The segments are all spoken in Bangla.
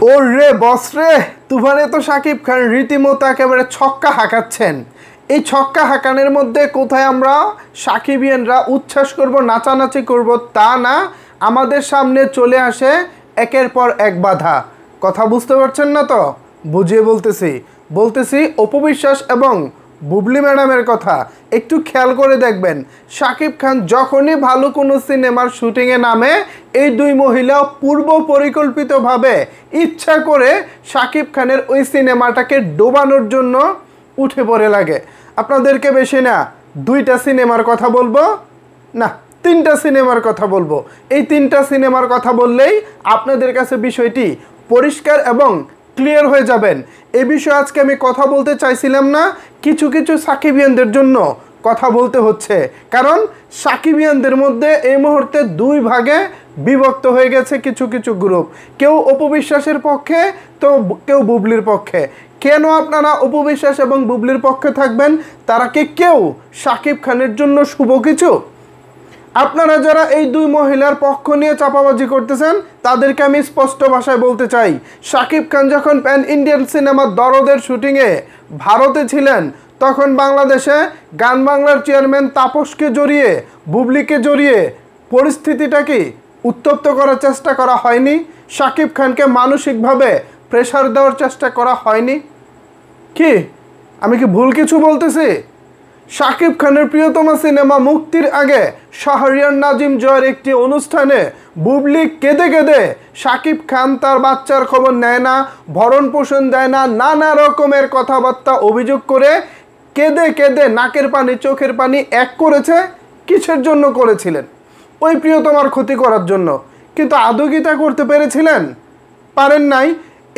ওরে বস রে, তুফানে তো শাকিব খান রীতিমতো একেবারে ছক্কা হাঁকাচ্ছেন। এই ছক্কা হাঁকানোর মধ্যে কোথায় আমরা সাকিবিয়ানরা উচ্ছ্বাস করব, নাচানাচি করব তা না, আমাদের সামনে চলে আসে একের পর এক বাধা। কথা বুঝতে পারছেন না তো? বুঝিয়ে বলতেছি অপু বিশ্বাস এবং বুবলি ম্যাডামের কথা। একটু খেয়াল করে দেখবেন, শাকিব খান যখনই ভালো কোনো সিনেমার শুটিংয়ে নামে, এই দুই মহিলা পূর্ব পরিকল্পিতভাবে ইচ্ছা করে শাকিব খানের ওই সিনেমাটাকে ডোবানোর জন্য উঠে পড়ে লাগে। আপনাদেরকে বেশি না দুইটা সিনেমার কথা বলবো, না তিনটা সিনেমার কথা বলবো। এই তিনটা সিনেমার কথা বললেই আপনাদের কাছে বিষয়টি পরিষ্কার এবং ক্লিয়ার হয়ে যাবেন। এ বিষয়ে আজকে আমি কথা বলতে চাইছিলাম না, কিছু সাকিবিয়ানদের জন্য কথা বলতে হচ্ছে, কারণ সাকিবিয়ানদের মধ্যে এই মুহূর্তে দুই ভাগে বিভক্ত হয়ে গেছে কিছু গ্রুপ। কেউ অপু বিশ্বাসের পক্ষে, তো কেউ বুবলির পক্ষে। কেন আপনারা অপু বিশ্বাস এবং বুবলির পক্ষে থাকবেন? তারা কি কেউ শাকিব খানের জন্য শুভ কিছু? আপনারা যারা এই দুই মহিলার পক্ষ নিয়ে চাপাবাজি করতেছেন, তাদেরকে আমি স্পষ্ট ভাষায় বলতে চাই, শাকিব খান যখন প্যান ইন্ডিয়ান সিনেমার দরদের শুটিংয়ে ভারতে ছিলেন, তখন বাংলাদেশে গান বাংলার চেয়ারম্যান তাপসকে জড়িয়ে, বুবলিকে জড়িয়ে পরিস্থিতিটা কি উত্তপ্ত করার চেষ্টা করা হয়নি? শাকিব খানকে মানসিকভাবে প্রেশার দেওয়ার চেষ্টা করা হয়নি? কি আমি কি ভুল কিছু বলতেছি? শাকিব খানের প্রিয়তম সিনেমা মুক্তির আগে শাহরিয়ার নাজিম জয়ের একটি অনুষ্ঠানে বুবলি কেঁদে শাকিব খান তার বাচ্চার খবর নেয় না, ভরণ পোষণ দেয় না, নানা রকমের কথাবার্তা অভিযোগ করে কেঁদে নাকের পানি চোখের পানি এক করেছে। কিসের জন্য করেছিলেন? ওই প্রিয়তমার ক্ষতি করার জন্য। কিন্তু আদৌ কি তা করতে পেরেছিলেন? পারেন নাই।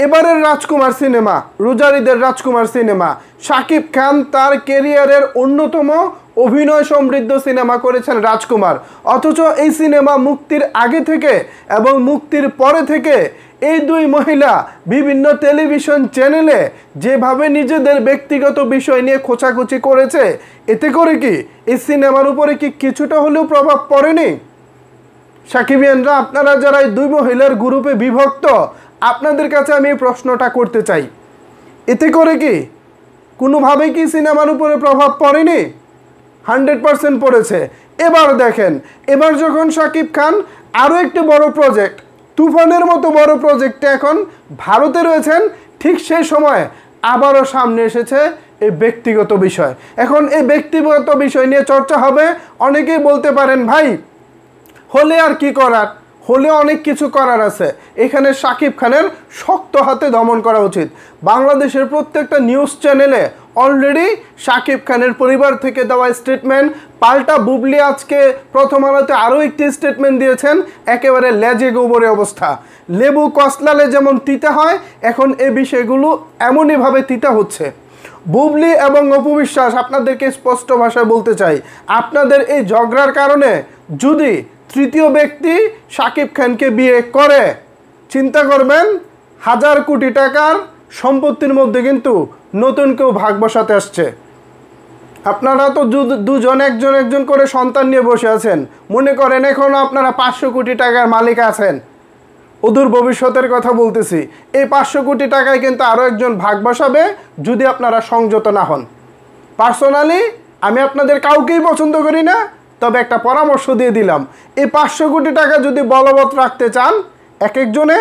এবারের রাজকুমার সিনেমা, রোজারিদের রাজকুমার সিনেমা, শাকিব খান তার ক্যারিয়ারের অন্যতম অভিনয় সমৃদ্ধ সিনেমা করেছেন রাজকুমার। অথচ এই সিনেমা মুক্তির আগে থেকে এবং মুক্তির পরে থেকে এই দুই মহিলা বিভিন্ন টেলিভিশন চ্যানেলে যেভাবে নিজেদের ব্যক্তিগত বিষয় নিয়ে খোঁচাখুচি করেছে, এতে করে কি এই সিনেমার উপরে কি কিছুটা হলেও প্রভাব পড়েনি? সাকিবিয়ানরা, আপনারা যারা এই দুই মহিলার গ্রুপে বিভক্ত, আপনাদের কাছে আমি এই প্রশ্নটা করতে চাই, এতে করে কি কোনোভাবে কি সিনেমার উপরে প্রভাব পড়েনি? 100% পড়েছে। এবার দেখেন, এবার যখন শাকিব খান আরও একটি বড় প্রজেক্ট, তুফানের মতো বড় প্রজেক্টে এখন ভারতে রয়েছেন, ঠিক সেই সময় আবারও সামনে এসেছে এই ব্যক্তিগত বিষয়। এখন এই ব্যক্তিগত বিষয় নিয়ে চর্চা হবে। অনেকেই বলতে পারেন, ভাই হলে আর কি করার, হলে অনেক কিছু করার আছে। এখানে শাকিব খানের শক্ত হাতে দমন করা উচিত। বাংলাদেশের প্রত্যেকটা নিউজ চ্যানেলে অলরেডি শাকিব খানের পরিবার থেকে দেওয়া স্টেটমেন্ট, পাল্টা বুবলি আজকে প্রথম আলোতে আরও একটি স্টেটমেন্ট দিয়েছেন, একেবারে লেজে গোবরে অবস্থা। লেবু কসলালে যেমন তিতা হয়, এখন এই বিষয়গুলো এমনইভাবে তিতা হচ্ছে। বুবলি এবং অপু বিশ্বাস, আপনাদেরকে স্পষ্ট ভাষায় বলতে চাই, আপনাদের এই ঝগড়ার কারণে যদি তৃতীয় ব্যক্তি শাকিব খানকে বিয়ে করে, চিন্তা করবেন 1000 কোটি টাকার সম্পত্তির মধ্যে কিন্তু নতুন কেউ ভাগ বসাতে আসছে। আপনারা তো দুজন একজন করে সন্তান নিয়ে বসে আছেন, মনে করেন এখনও আপনারা 500 কোটি টাকার মালিক আছেন। অদূর ভবিষ্যতের কথা বলতেছি, এই 500 কোটি টাকায় কিন্তু আরও একজন ভাগ বসাবে যদি আপনারা সংযত না হন। পার্সোনালি আমি আপনাদের কাউকেই পছন্দ করি না, তবে একটা পরামর্শ দিয়ে দিলাম, এই 500 কোটি টাকা যদি বলবৎ রাখতে চান এক একজনে,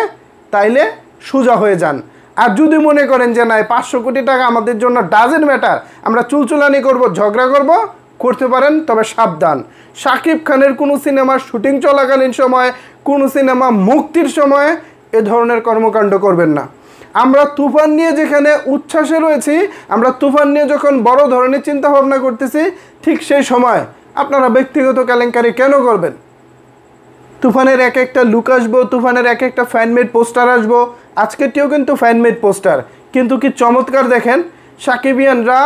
তাইলে সোজা হয়ে যান। আর যদি মনে করেন যে না, 500 কোটি টাকা আমাদের জন্য ডাজেন্ট ম্যাটার, আমরা চুলচুলানি করব, ঝগড়া করতে পারেন, তবে সাবধান। শাকিব খানের কোনো সিনেমার শুটিং চলাকালীন সময়, কোনো সিনেমা মুক্তির সময় এ ধরনের কর্মকাণ্ড করবেন না। আমরা তুফান নিয়ে যেখানে উচ্ছ্বাসে রয়েছি, আমরা তুফান নিয়ে যখন বড় ধরনের চিন্তা ভাবনা করতেছি, ঠিক সেই সময় আপনারা ব্যক্তিগত কেলেঙ্কারি কেন করবেন? তুফানের এক একটা লুক আসবো, তুফানের এক একটা ফ্যানমেড পোস্টার আসবো। আজকেরটিও কিন্তু ফ্যানমেড পোস্টার, কিন্তু কি চমৎকার দেখেন। সাকিবিয়ানরা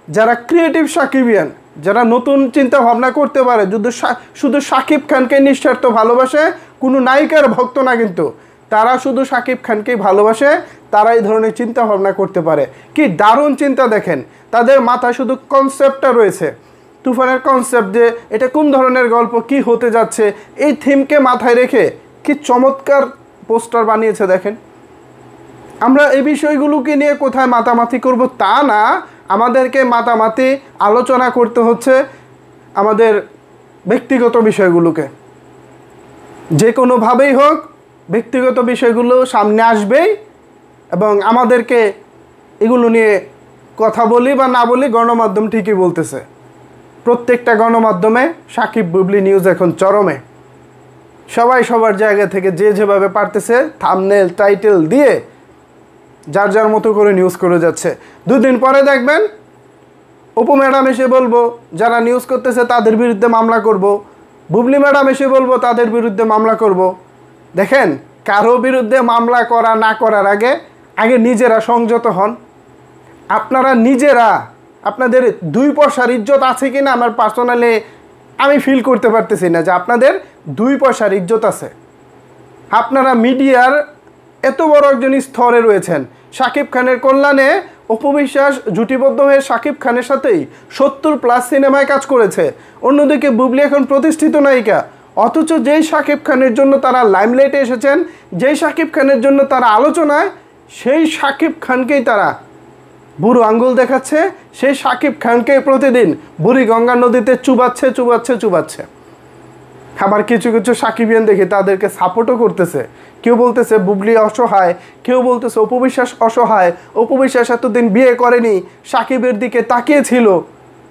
যারা ক্রিয়েটিভ সাকিবিয়ান, যারা নতুন চিন্তা ভাবনা করতে পারে, শুধু শাকিব খানকে নিঃস্বার্থ ভালোবাসে, কোনো নায়িকার ভক্ত না, কিন্তু তারা শুধু শাকিব খানকেই ভালোবাসে, তারা এই ধরনের চিন্তা ভাবনা করতে পারে। কি দারুণ চিন্তা দেখেন, তাদের মাথায় শুধু কনসেপ্টটা রয়েছে, তুফানের কনসেপ্ট, যে এটা কোন ধরনের গল্প, কি হতে যাচ্ছে, এই থিমকে মাথায় রেখে কি চমৎকার পোস্টার বানিয়েছে দেখেন। আমরা এই বিষয়গুলোকে নিয়ে কোথায় মাতামাতি করব তা না, আমাদেরকে মাতামাতি আলোচনা করতে হচ্ছে আমাদের ব্যক্তিগত বিষয়গুলোকে। যে কোনোভাবেই হোক ব্যক্তিগত বিষয়গুলো সামনে আসবেই এবং আমাদেরকে এগুলো নিয়ে কথা বলি বা না বলি গণমাধ্যম ঠিকই বলতেছে। প্রত্যেকটা গণমাধ্যমে সাকিব বুবলি নিউজ এখন চরমে। সবাই সবার জায়গা থেকে যে যেভাবে পারতেছে থাম্বনেল টাইটেল দিয়ে যার যার মতো করে নিউজ করে যাচ্ছে। দুদিন পরে দেখবেন অপু ম্যাডাম এসে বলবো যারা নিউজ করতেছে তাদের বিরুদ্ধে মামলা করব, বুবলি ম্যাডাম এসে বলবো তাদের বিরুদ্ধে মামলা করব। দেখেন, কারো বিরুদ্ধে মামলা করা না করার আগে নিজেরা সংযত হন। আপনারা নিজেরা আপনাদের 2 পয়সার ইজ্জত আছে কি না আমার পার্সোনালি আমি ফিল করতে পারতেছি না যে আপনাদের 2 পয়সার ইজ্জত আছে। আপনারা মিডিয়ার এত বড় একজন স্তরে রয়েছেন। শাকিব খানের কল্যাণে অপু বিশ্বাস জুটিবদ্ধ হয়ে শাকিব খানের সাথেই 70+ সিনেমায় কাজ করেছে। অন্যদিকে বুবলি এখন প্রতিষ্ঠিত নায়িকা, অথচ যেই শাকিব খানের জন্য তারা লাইমলাইটে এসেছেন, যেই শাকিব খানের জন্য তারা আলোচনায়, সেই শাকিব খানকেই তারা বুড়ো আঙ্গুল দেখাচ্ছে, সেই শাকিব খানকেই প্রতিদিন বুড়ি গঙ্গা নদীতে চুবাচ্ছে। আবার কিছু কিছু সাকিবিয়ান দেখি তাদেরকে সাপোর্টও করতেছে। কেউ বলতেছে বুবলি অসহায়, কেউ বলতেছে অপু বিশ্বাস অসহায়, অপু বিশ্বাস এতদিন বিয়ে করেনি, সাকিবের দিকে তাকিয়েছিল।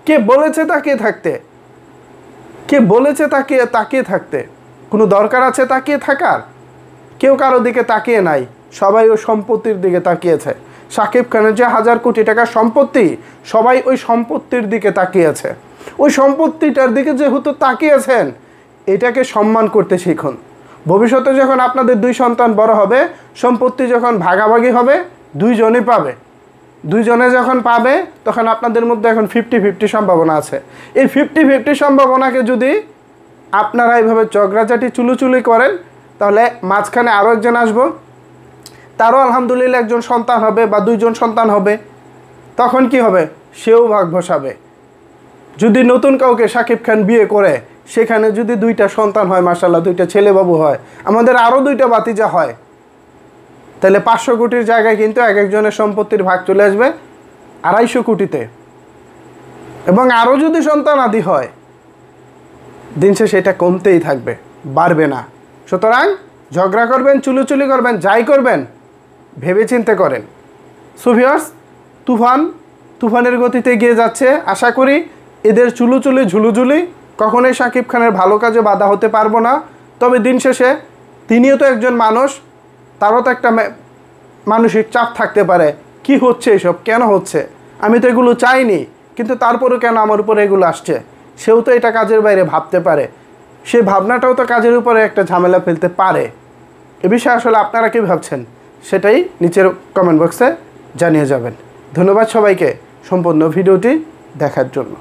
কে বলেছে তাকিয়ে থাকতে? কে বলেছে তাকিয়ে থাকতে? কোনো দরকার আছে তাকিয়ে থাকার? কেউ কারো দিকে তাকিয়ে নাই, সবাই ওই সম্পত্তির দিকে তাকিয়েছে। সাকিব খানের যে 1000 কোটি টাকার সম্পত্তি, সবাই ওই সম্পত্তির দিকে তাকিয়েছে। ওই সম্পত্তিটার দিকে যেহেতু তাকিয়েছেন, এটাকে সম্মান করতে শিখুন। ভবিষ্যতে যখন আপনাদের 2 সন্তান বড় হবে, সম্পত্তি যখন ভাগাভাগি হবে, 2 জনই পাবে। 2 জনে যখন পাবে তখন আপনাদের মধ্যে এখন 50-50 সম্ভাবনা আছে। এই 50-50 সম্ভাবনাকে যদি আপনারা এইভাবে চগড়াচাটি চুলুচুলি করেন, তাহলে মাঝখানে আরও একজন আসবো, তারও আলহামদুলিল্লাহ একজন সন্তান হবে বা 2 জন সন্তান হবে। তখন কি হবে? সেও ভাগ বসাবে। যদি নতুন কাউকে শাকিব খান বিয়ে করে, সেখানে যদি 2টা সন্তান হয়, মাশাআল্লাহ 2টা ছেলেবাবু হয়, আমাদের আরও 2টা বাতিজা হয়, তাহলে 500 কোটির জায়গায় কিন্তু এক একজনের সম্পত্তির ভাগ চলে আসবে 250 কোটিতে। এবং আরও যদি সন্তান আদি হয়, দিন শেষে এটা কমতেই থাকবে, বাড়বে না। সুতরাং ঝগড়া করবেন, চুলোচুলি করবেন, যাই করবেন ভেবে চিন্তে করেন। সো ভিউয়ার্স, তুফানের গতিতে এগিয়ে যাচ্ছে। আশা করি এদের চুলোচুলি ঝুলুঝুলি কখনোই শাকিব খানের ভালো কাজে বাধা হতে পারবো না। তবে দিন শেষে তিনিও তো একজন মানুষ, তারও তো একটা মানসিক চাপ থাকতে পারে। কি হচ্ছে এসব, কেন হচ্ছে? আমি তো এগুলো চাইনি, কিন্তু তারপরেও কেন আমার উপরে এগুলো আসছে? সেও তো এটা কাজের বাইরে ভাবতে পারে। সেই ভাবনাটাও তো কাজের উপরে একটা ঝামেলা ফেলতে পারে। এ বিষয়ে আসলে আপনারা কী ভাবছেন সেটাই নিচের কমেন্ট বক্সে জানিয়ে যাবেন। ধন্যবাদ সবাইকে সম্পূর্ণ ভিডিওটি দেখার জন্য।